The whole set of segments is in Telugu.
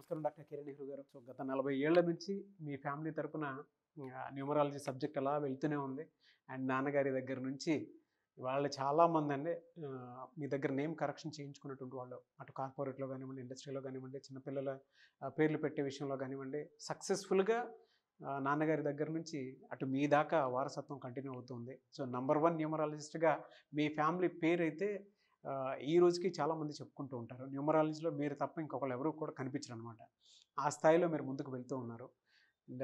నమస్కారం డాక్టర్ కిరణ్ నెహ్రూ గారు. సో గత 40 ఏళ్ల నుంచి మీ ఫ్యామిలీ తరపున న్యూమరాలజీ సబ్జెక్ట్ అలా వెళ్తూనే ఉంది. అండ్ నాన్నగారి దగ్గర నుంచి వాళ్ళు చాలామంది అండి మీ దగ్గర నేమ్ కరెక్షన్ చేయించుకున్నటువంటి వాళ్ళు, అటు కార్పొరేట్లో కానివ్వండి, ఇండస్ట్రీలో కానివ్వండి, చిన్నపిల్లల పేర్లు పెట్టే విషయంలో కానివ్వండి, సక్సెస్ఫుల్గా నాన్నగారి దగ్గర నుంచి అటు మీ దాకా వారసత్వం కంటిన్యూ అవుతుంది. సో నంబర్ 1 న్యూమరాలజిస్ట్గా మీ ఫ్యామిలీ పేరు అయితే ఈ రోజుకి చాలామంది చెప్పుకుంటూ ఉంటారు. న్యూమరాలజీలో మీరు తప్ప ఇంకొకరు ఎవరు కూడా కనిపించరు అనమాట. ఆ స్థాయిలో మీరు ముందుకు వెళ్తూ ఉన్నారు. అండ్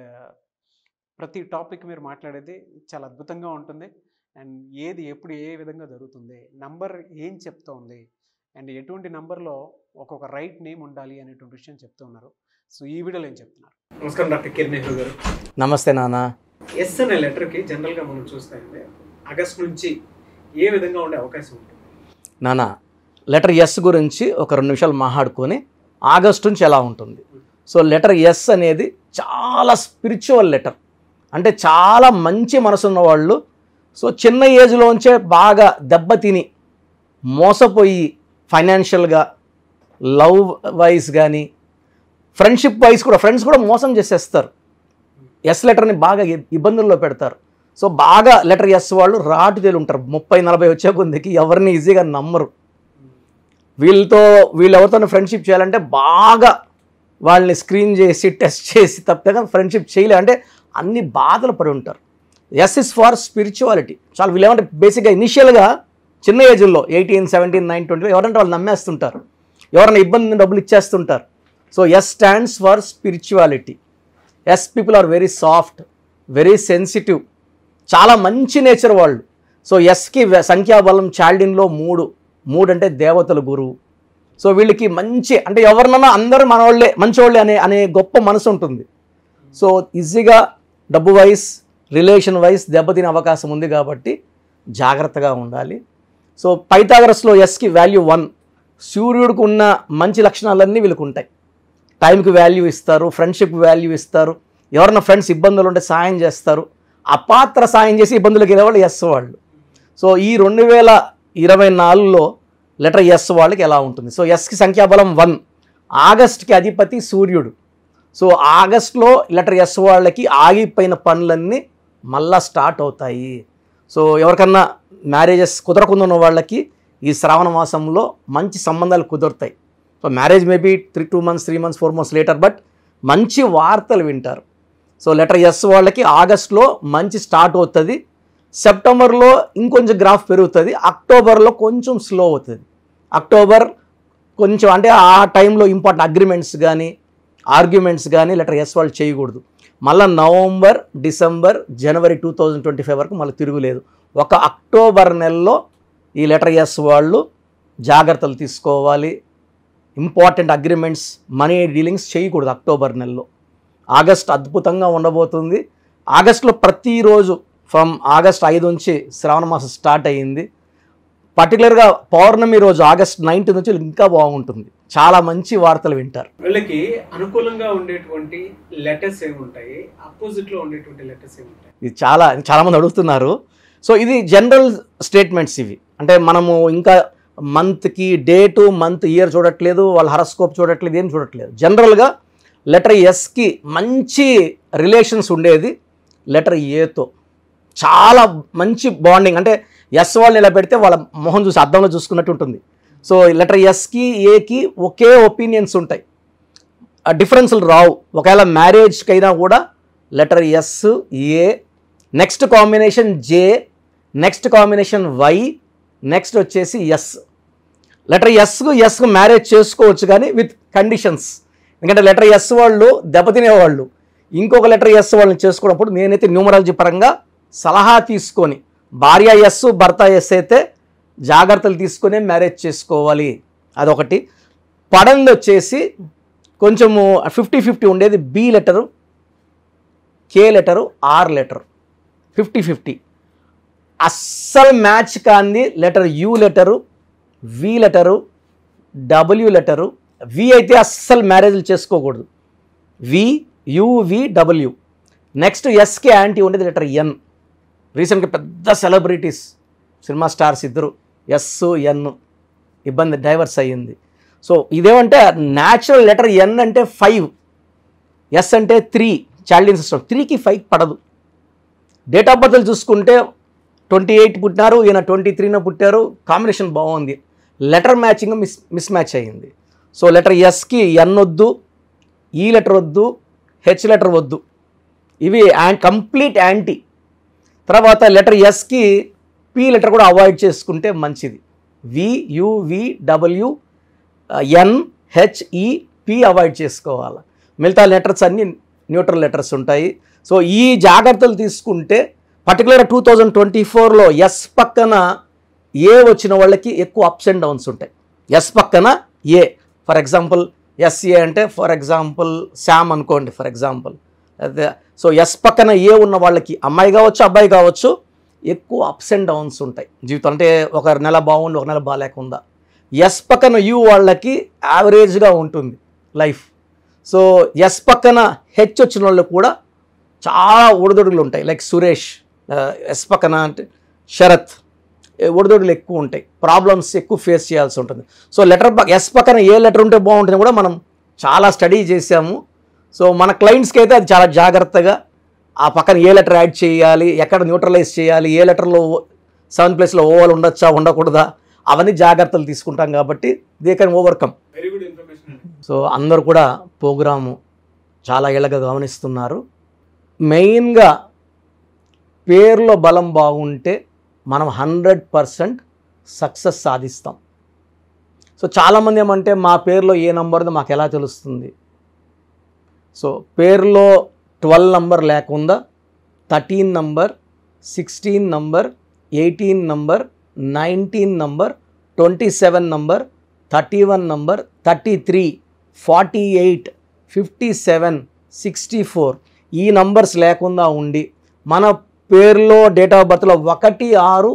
ప్రతి టాపిక్ మీరు మాట్లాడేది చాలా అద్భుతంగా ఉంటుంది. అండ్ ఏది ఎప్పుడు ఏ విధంగా జరుగుతుంది, నంబర్ ఏం చెప్తోంది, అండ్ ఎటువంటి నంబర్లో ఒక్కొక్క రైట్ నేమ్ ఉండాలి అనేటువంటి విషయం చెప్తూ ఉన్నారు. సో ఈ వీడియోలో ఏం చెప్తున్నారు? నమస్కారం డాక్టర్ కిరణ్ నెహ్రూ గారు. నమస్తే నాన్న. ఎస్ అనే లెటర్కి జనరల్గా మనం చూస్తాయంటే ఆగస్ట్ నుంచి ఏ విధంగా ఉండే అవకాశం ఉంటుంది? నాన్న, లెటర్ ఎస్ గురించి ఒక 2 నిమిషాలు మాట్లాడుకొని ఆగస్టు నుంచి ఎలా ఉంటుంది. సో లెటర్ ఎస్ అనేది చాలా స్పిరిచువల్ లెటర్. అంటే చాలా మంచి మనసున్న వాళ్ళు, సో చిన్న ఏజ్లోంచే బాగా దెబ్బతిని మోసపోయి ఫైనాన్షియల్గా, లవ్ వైజ్ కానీ, ఫ్రెండ్షిప్ వైజ్ కూడా, ఫ్రెండ్స్ కూడా మోసం చేసేస్తారు. ఎస్ లెటర్ని బాగా ఇబ్బందుల్లో పెడతారు. సో బాగా లెటర్ ఎస్ వాళ్ళు రాటు తేలి ఉంటారు. 30-40 వచ్చే కొద్దికి ఎవరిని ఈజీగా నమ్మరు. వీళ్ళు ఎవరితో ఫ్రెండ్షిప్ చేయాలంటే బాగా వాళ్ళని స్క్రీన్ చేసి టెస్ట్ చేసి తప్పగా ఫ్రెండ్షిప్ చేయలే, అంటే అన్ని బాధలు పడి ఉంటారు. As is far spirituality. చాలా వీళ్ళు ఏమంటే బేసిక్గా ఇనిషియల్గా చిన్న ఏజ్లో 18, 17, 19, 20 ఎవరంటే వాళ్ళు నమ్మేస్తుంటారు, ఎవరైనా ఇబ్బంది డబ్బులు ఇచ్చేస్తుంటారు. So S stands for spirituality. S people are very soft, very sensitive, చాలా మంచి నేచర్ వాళ్ళు. సో ఎస్కి సంఖ్యాబలం చాల్డిన్లో 3 అంటే దేవతల గురువు. సో వీళ్ళకి మంచి, అంటే ఎవరినన్నా అందరూ మనవాళ్ళే, మంచివాళ్ళే అనే గొప్ప మనసు ఉంటుంది. సో ఈజీగా డబ్బు వైజ్, రిలేషన్ వైజ్ దెబ్బతినే అవకాశం ఉంది కాబట్టి జాగ్రత్తగా ఉండాలి. సో పైథాగరస్లో ఎస్కి వాల్యూ 1. సూర్యుడికి ఉన్న మంచి లక్షణాలన్నీ వీళ్ళకి ఉంటాయి. టైంకి వాల్యూ ఇస్తారు, ఫ్రెండ్షిప్ వాల్యూ ఇస్తారు, ఎవరైనా ఫ్రెండ్స్ ఇబ్బందులు ఉంటే సాయం చేస్తారు, అపాత్ర సాయం చేసి ఇబ్బందులకు వెళ్ళేవాళ్ళు ఎస్ వాళ్ళు. సో ఈ 2024లో లెటర్ ఎస్ వాళ్ళకి ఎలా ఉంటుంది? సో ఎస్కి సంఖ్యాబలం 1, ఆగస్ట్కి అధిపతి సూర్యుడు. సో ఆగస్ట్లో లెటర్ ఎస్ వాళ్ళకి ఆగిపోయిన పనులన్నీ మళ్ళా స్టార్ట్ అవుతాయి. సో ఎవరికన్నా మ్యారేజెస్ కుదరకుండా ఉన్న వాళ్ళకి ఈ శ్రావణ మాసంలో మంచి సంబంధాలు కుదురుతాయి. So marriage maybe 2 months, 3 months, 4 months later, but మంచి వార్తలు వింటారు. సో లెటర్ ఎస్ వాళ్ళకి ఆగస్ట్లో మంచి స్టార్ట్ అవుతుంది, సెప్టెంబర్లో ఇంకొంచెం గ్రాఫ్ పెరుగుతుంది, అక్టోబర్లో కొంచెం స్లో అవుతుంది. అక్టోబర్ కొంచెం, అంటే ఆ టైంలో ఇంపార్టెంట్ అగ్రిమెంట్స్ కానీ, ఆర్గ్యుమెంట్స్ కానీ లెటర్ ఎస్ వాళ్ళు చేయకూడదు. మళ్ళీ నవంబర్, డిసెంబర్, జనవరి 2025 వరకు మళ్ళీ తిరుగులేదు. ఒక అక్టోబర్ నెలలో ఈ లెటర్ ఎస్ వాళ్ళు జాగ్రత్తలు తీసుకోవాలి. ఇంపార్టెంట్ అగ్రిమెంట్స్, మనీ డీలింగ్స్ చేయకూడదు అక్టోబర్ నెలలో. ఆగస్ట్ అద్భుతంగా ఉండబోతుంది. ఆగస్టులో ప్రతిరోజు ఫ్రమ్ ఆగస్ట్ 5 నుంచి శ్రావణ మాసం స్టార్ట్ అయ్యింది. పర్టికులర్గా పౌర్ణమి రోజు ఆగస్ట్ 9 నుంచి ఇంకా బాగుంటుంది. చాలా మంచి వార్తలు వింటారు. వీళ్ళకి అనుకూలంగా ఉండేటువంటి లెటర్స్ ఏముంటాయి, అపోజిట్లో ఉండేటువంటి లెటర్స్ ఏముంటాయి? ఇది చాలామంది అడుగుతున్నారు. సో ఇది జనరల్ స్టేట్మెంట్స్ ఇవి. అంటే మనము ఇంకా మంత్కి డేటు, మంత్, ఇయర్ చూడట్లేదు, వాళ్ళ హరస్కోప్ చూడట్లేదు, ఏం చూడట్లేదు. జనరల్గా లెటర్ ఎస్కి మంచి రిలేషన్స్ ఉండేది లెటర్ ఏతో. చాలా మంచి బాండింగ్, అంటే ఎస్ వాళ్ళని ఇలా పెడితే వాళ్ళ మొహం చూసి అద్దంలో చూసుకున్నట్టు ఉంటుంది. సో లెటర్ ఎస్కి ఏకి ఒకే ఒపీనియన్స్ ఉంటాయి, డిఫరెన్స్లు రావు. ఒకవేళ మ్యారేజ్కి అయినా కూడా letter S, A, next combination J, next combination Y, next వచ్చేసి ఎస్. లెటర్ ఎస్కు మ్యారేజ్ చేసుకోవచ్చు కానీ విత్ కండిషన్స్. ఎందుకంటే లెటర్ ఎస్ వాళ్ళు దెబ్బతినేవాళ్ళు. ఇంకొక లెటర్ ఎస్ వాళ్ళని చేసుకున్నప్పుడు నేనైతే న్యూమరాలజీ పరంగా సలహా తీసుకొని, భార్య ఎస్, భర్త ఎస్ అయితే జాగ్రత్తలు తీసుకొని మ్యారేజ్ చేసుకోవాలి. అదొకటి. పడంది వచ్చేసి కొంచెము 50-50 ఉండేది B letter, K letter, R letter, 50-50. అస్సలు మ్యాచ్ కాంది letter U letter, V letter, W letter. V అయితే అస్సలు మ్యారేజ్లు చేసుకోకూడదు. V, U, V, W. Next ఎస్కి యాంటీ ఉండేది లెటర్ ఎన్. రీసెంట్గా పెద్ద సెలబ్రిటీస్, సినిమా స్టార్స్ ఇద్దరు ఎస్, ఎన్ ఇబ్బంది, డైవర్స్ అయ్యింది. సో ఇదేమంటే న్యాచురల్ లెటర్ ఎన్ అంటే 5, ఎస్ అంటే 3, చైల్డ్ ఇన్ సిస్టమ్ 3కి 5 పడదు. డేట్ ఆఫ్ బర్త్లు చూసుకుంటే 28 పుట్టినారు, ఈయన 23న పుట్టారు, కాంబినేషన్ బాగుంది. లెటర్ మ్యాచింగ్ మిస్ మ్యాచ్ అయ్యింది. సో లెటర్ ఎస్కి ఎన్ వద్దు, ఈ లెటర్ వద్దు, హెచ్ లెటర్ వద్దు, ఇవి కంప్లీట్ యాంటీ. తర్వాత లెటర్ ఎస్కి పి లెటర్ కూడా అవాయిడ్ చేసుకుంటే మంచిది. VUVW NHE P అవాయిడ్ చేసుకోవాలి. మిగతా లెటర్స్ అన్నీ న్యూట్రల్ లెటర్స్ ఉంటాయి. సో ఈ జాగ్రత్తలు తీసుకుంటే పర్టికులర్ 2024లో ఎస్ పక్కన ఏ వచ్చిన వాళ్ళకి ఎక్కువ అప్స్ అండ్ డౌన్స్ ఉంటాయి. ఎస్ పక్కన ఏ, ఫర్ ఎగ్జాంపుల్ ఎస్ఏ అంటే ఫర్ ఎగ్జాంపుల్ శామ్ అనుకోండి ఫర్ ఎగ్జాంపుల్. అదే సో ఎస్ పక్కన ఏ ఉన్న వాళ్ళకి అమ్మాయి కావచ్చు అబ్బాయి కావచ్చు ఎక్కువ అప్స్ అండ్ డౌన్స్ ఉంటాయి జీవితం. అంటే ఒక నెల బాగుండి ఒక నెల బాగాలేకుండా. ఎస్ పక్కన యూ వాళ్ళకి యావరేజ్గా ఉంటుంది లైఫ్. సో ఎస్ పక్కన హెచ్ వచ్చిన వాళ్ళు కూడా చాలా ఒడిదొడుగులు ఉంటాయి. లైక్ సురేష్, ఎస్ పక్కన అంటే శరత్, ఒడిదొడుగులు ఎక్కువ ఉంటాయి, ప్రాబ్లమ్స్ ఎక్కువ ఫేస్ చేయాల్సి ఉంటుంది. సో లెటర్ ఎస్ పక్కన ఏ లెటర్ ఉంటే బాగుంటుంది కూడా మనం చాలా స్టడీ చేసాము. సో మన క్లయింట్స్కి అయితే అది చాలా జాగ్రత్తగా ఆ పక్కన ఏ లెటర్ యాడ్ చేయాలి, ఎక్కడ న్యూట్రలైజ్ చేయాలి, ఏ లెటర్లో 7th ప్లేస్లో ఓవల్ ఉండొచ్చా ఉండకూడదా, అవన్నీ జాగ్రత్తలు తీసుకుంటాం కాబట్టి they can overcome. Very good information. So అందరూ కూడా ప్రోగ్రాము చాలా ఏళ్ళగా గమనిస్తున్నారు. మెయిన్గా పేరులో బలం బాగుంటే మనం 100% సక్సెస్ సాధిస్తాం. సో చాలామంది ఏమంటే మా పేరులో ఏ నంబర్దో మాకు ఎలా తెలుస్తుంది? సో పేరులో 12 నంబర్ లేకుండా 13 number, 16 number, 18 number, 19 number, 27 number, 31 number, 33, 48, 57, 64 ఈ నంబర్స్ లేకుండా ఉండి మన పేరులో డేట్ ఆఫ్ బర్త్లో 1, 6,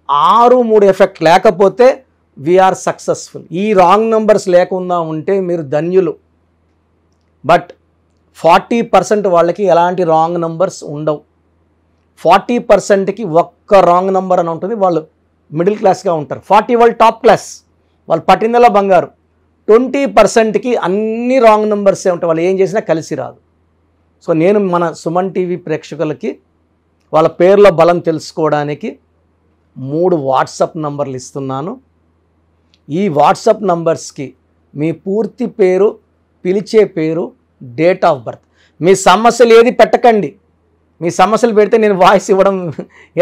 6, 3 ఎఫెక్ట్ లేకపోతే వీఆర్ సక్సెస్ఫుల్. ఈ రాంగ్ నంబర్స్ లేకుండా ఉంటే మీరు ధన్యులు. బట్ 40% వాళ్ళకి ఎలాంటి రాంగ్ నంబర్స్ ఉండవు. 40%కి ఒక్క రాంగ్ నంబర్ అని ఉంటుంది, వాళ్ళు మిడిల్ క్లాస్గా ఉంటారు. 40 వాళ్ళు టాప్ క్లాస్, వాళ్ళు పట్టిందలా బంగారు. 20%కి అన్ని రాంగ్ నంబర్సే ఉంటాయి, వాళ్ళు ఏం చేసినా కలిసి రాదు. సో నేను మన సుమన్ టీవీ ప్రేక్షకులకి వాళ్ళ పేర్ల బలం తెలుసుకోవడానికి 3 వాట్సాప్ నంబర్లు ఇస్తున్నాను. ఈ వాట్సాప్ నంబర్స్కి మీ పూర్తి పేరు, పిలిచే పేరు, డేట్ ఆఫ్ బర్త్, మీ సమస్యలు ఏది పెట్టకండి. మీ సమస్యలు పెడితే నేను వాయిస్ ఇవ్వడం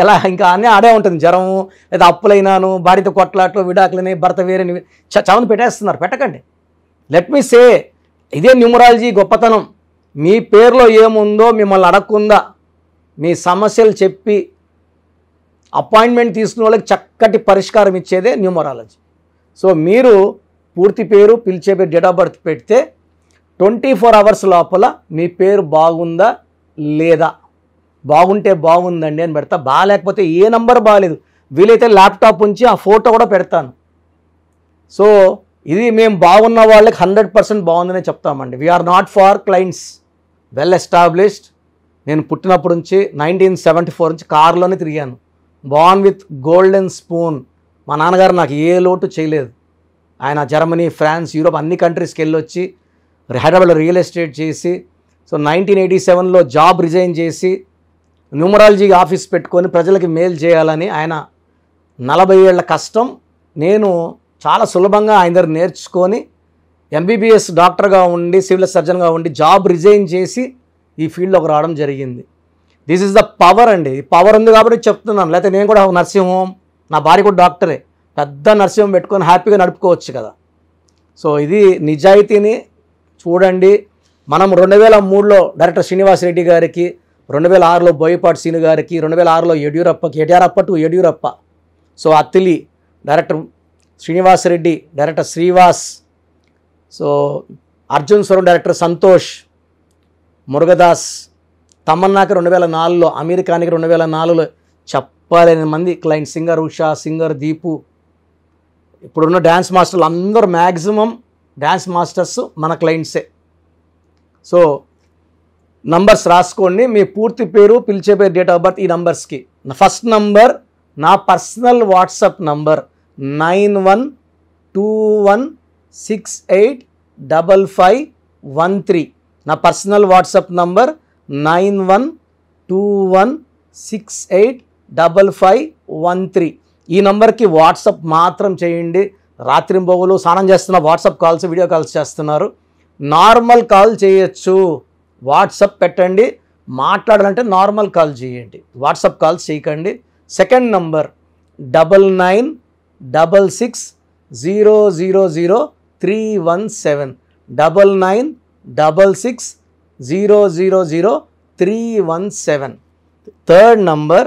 ఎలా ఇంకా అన్నీ ఆడే ఉంటుంది. జ్వరము లేదా అప్పులైనాను, భార్యతో కొట్లాట్లు, విడాకులని, భర్త వేరే చావును పెట్టేస్తున్నారు. పెట్టకండి. లెట్ మీ సే, ఇదే న్యూమరాలజీ గొప్పతనం. మీ పేరులో ఏముందో మిమ్మల్ని అడగకుండా మీ సమస్యలు చెప్పి అపాయింట్మెంట్ తీసుకునే వాళ్ళకి చక్కటి పరిష్కారం ఇచ్చేదే న్యూమరాలజీ. సో మీరు పూర్తి పేరు, పిలిచే పేరు, డేట్ ఆఫ్ బర్త్ పెడితే 24 అవర్స్ లోపల మీ పేరు బాగుందా లేదా, బాగుంటే బాగుందండి అని పెడతా, బాగాలేకపోతే ఏ నంబర్ బాగాలేదు, వీలైతే ల్యాప్టాప్ ఉంచి ఆ ఫోటో కూడా పెడతాను. సో ఇది మేము బాగున్న వాళ్ళకి 100% బాగుందనే చెప్తామండి. We are not far clients, well established. నేను పుట్టినప్పటి నుంచి 1974 నుంచి కారులోనే తిరిగాను. Born with golden spoon. మా నాన్నగారు నాకు ఏ లోటు చేయలేదు. ఆయన జర్మనీ, ఫ్రాన్స్, యూరోప్ అన్ని కంట్రీస్కి వెళ్ళొచ్చి హైదరాబాద్లో రియల్ ఎస్టేట్ చేసి, సో 1987లో జాబ్ రిజైన్ చేసి న్యూమరాలజీ ఆఫీస్ పెట్టుకొని ప్రజలకి మేలు చేయాలని ఆయన 40 ఏళ్ల కష్టం నేను చాలా సులభంగా ఆయన దగ్గర నేర్చుకొని MBBS డాక్టర్గా ఉండి, సివిల్ సర్జన్గా ఉండి జాబ్ రిజైన్ చేసి ఈ ఫీల్డ్లోకి రావడం జరిగింది. దిస్ ఈజ్ ద పవర్ అండి. పవర్ ఉంది కాబట్టి చెప్తున్నాను. లేకపోతే నేను కూడా నర్సింగ్ హోమ్, నా భార్య కూడా డాక్టరే, పెద్ద నర్సింగ్ హోమ్ పెట్టుకొని హ్యాపీగా నడుపుకోవచ్చు కదా. సో ఇది నిజాయితీని చూడండి. మనం 2003లో డైరెక్టర్ శ్రీనివాస్ రెడ్డి గారికి, 2006లో బోయపాటి సీను గారికి, 2006లో Yediyurappa to Yediyurappa, so Attili director Srinivas Reddy, director Srivas, so Arjun స్వరం డైరెక్టర్ సంతోష్, మురుగదాస్, తమన్నాకి 2004లో, అమెరికానికి 2004లో చెప్పలేని మంది client, singer Usha, singer Deepu, ఇప్పుడున్న డ్యాన్స్ మాస్టర్లు అందరూ మ్యాక్సిమం డ్యాన్స్ మాస్టర్స్ మన క్లయింట్సే. సో నంబర్స్ రాసుకోండి. మీ పూర్తి పేరు, పిలిచే పేరు, డేట్ ఆఫ్ బర్త్ ఈ నంబర్స్కి. ఫస్ట్ నంబర్ నా పర్సనల్ వాట్సాప్ నంబర్ 9121 9121685513. నా పర్సనల్ వాట్సాప్ నంబర్ 9121685513. ఈ నంబర్కి వాట్సాప్ మాత్రం చేయండి. రాత్రింబొగులు స్నానం చేస్తున్న వాట్సాప్ కాల్స్, వీడియో కాల్స్ చేస్తున్నారు. నార్మల్ కాల్ చేయొచ్చు, వాట్సాప్ పెట్టండి. మాట్లాడాలంటే నార్మల్ కాల్ చేయండి, వాట్సాప్ కాల్స్ చేయకండి. Second number 9966000317, 9966000317. Third number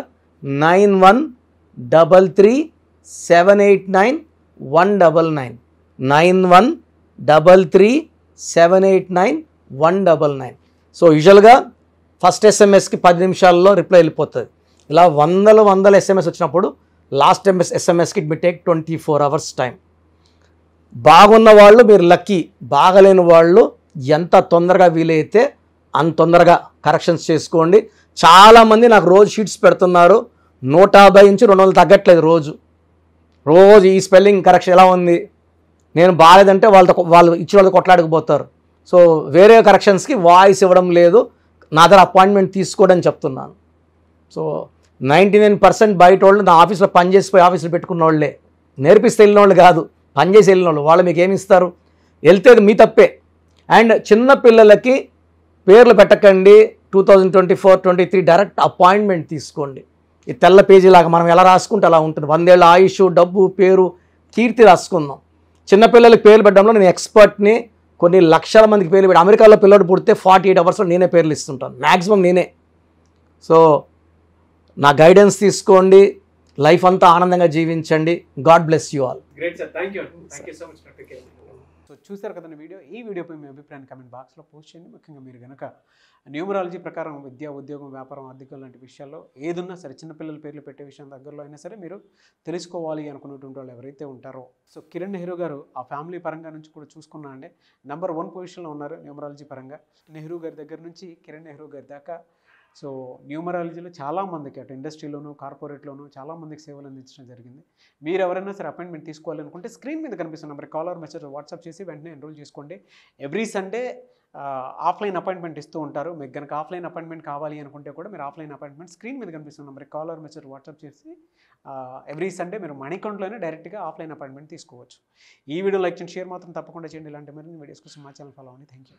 9133789199, 9133789199. So యూజువల్గా ఫస్ట్ ఎస్ఎంఎస్కి 10 నిమిషాల్లో రిప్లై వెళ్ళిపోతుంది. ఇలా వందల ఎస్ఎంఎస్ వచ్చినప్పుడు లాస్ట్ ఎస్ఎంఎస్కి it may take 24 hours time. బాగున్న వాళ్ళు మీరు లక్కీ, బాగలేని వాళ్ళు ఎంత తొందరగా వీలైతే అంత తొందరగా కరెక్షన్స్ చేసుకోండి. చాలామంది నాకు రోజు షీట్స్ పెడుతున్నారు, 150 నుంచి 200 తగ్గట్లేదు రోజు. ఈ స్పెల్లింగ్ కరెక్షన్ ఎలా ఉంది, నేను బాగాలేదంటే వాళ్ళు ఇచ్చిన వాళ్ళు కొట్లాడకపోతారు. సో వేరే కరెక్షన్స్కి వాయిస్ ఇవ్వడం లేదు, నా దగ్గర అపాయింట్మెంట్ తీసుకోవడం చెప్తున్నాను. సో 99% బయట వాళ్ళు నా ఆఫీస్లో పనిచేసిపోయి ఆఫీసులో పెట్టుకున్న వాళ్ళే, నేర్పిస్తే వెళ్ళిన వాళ్ళు కాదు, పనిచేసి వెళ్ళిన వాళ్ళు. వాళ్ళు మీకు ఏమి ఇస్తారు, వెళ్తే మీ తప్పే. అండ్ చిన్న పిల్లలకి పేర్లు పెట్టకండి. 2024-23 డైరెక్ట్ అపాయింట్మెంట్ తీసుకోండి. ఈ తెల్ల పేజీ లాగా మనం ఎలా రాసుకుంటే అలా ఉంటుంది. 100 ఏళ్ళ ఆయుష్, డబ్బు, పేరు, కీర్తి రాసుకుందాం. చిన్నపిల్లలకి పేర్లు పెట్టడంలో నేను ఎక్స్పర్ట్ని. కొన్ని లక్షల మందికి పేర్లు పెట్టి, అమెరికాలో పిల్లడు పుడితే 48 hours నేనే పేర్లు ఇస్తుంటాను, మ్యాక్సిమం నేనే. సో నా గైడెన్స్ తీసుకోండి, లైఫ్ అంతా ఆనందంగా జీవించండి. God bless you all. Great sir, thank you so much doctor K. So చూసారు కదండి వీడియో. ఈ వీడియోపై మీ అభిప్రాయాన్ని కామెంట్ బాక్స్లో పోస్ట్ చేయండి. ముఖ్యంగా మీరు కనుక న్యూమరాలజీ ప్రకారం విద్య, ఉద్యోగం, వ్యాపారం, ఆర్థికం లాంటి విషయాల్లో ఏదున్నా సరే, చిన్నపిల్లల పేర్లు పెట్టే విషయం దగ్గరలో అయినా సరే మీరు తెలుసుకోవాలి అనుకున్నటువంటి వాళ్ళు ఎవరైతే ఉంటారో, సో కిరణ్ నెహ్రూ గారు ఆ ఫ్యామిలీ పరంగా నుంచి కూడా చూసుకున్నా అండి నెంబర్ 1 పొజిషన్లో ఉన్నారు న్యూమరాలజీ పరంగా. నెహ్రూ గారి దగ్గర నుంచి కిరణ్ నెహ్రూ గారి దాకా సో న్యూమరాలజీలో చాలామందికి అటు ఇండస్ట్రీలోను, కార్పొరేట్లోను చాలామందికి సేవలు అందించడం జరిగింది. మీరు ఎవరైనా సరే అపాయింట్మెంట్ తీసుకోవాలనుకుంటే స్క్రీన్ మీద కనిపిస్తున్న number call or message WhatsApp చేసి వెంటనే ఎన్రోల్ చేసుకోండి. ఎవ్రీ సండే ఆఫ్లైన్ అపాయింట్మెంట్ ఇస్తూ ఉంటారు. మీకు కనుక ఆఫ్లైన్ అపాయింట్మెంట్ కావాలి అనుకుంటే కూడా మీరు ఆఫ్లైన్ అపాయింట్మెంట్ స్క్రీన్ మీద కనిపిస్తున్న number call or message WhatsApp చేసి ఎవ్రీ సండే మీరు మణికంట్లోనే డైరెక్ట్గా ఆఫ్లైన్ అపాయింట్మెంట్ తీసుకోవచ్చు. ఈ వీడియో లైక్ చేయండి, షేర్ మాత్రం తప్పకుండా చేయండి. ఇలాంటి మరిన్ని వీడియోస్ కోసం మా ఛానల్ ఫాలో అవ్వండి. Thank you.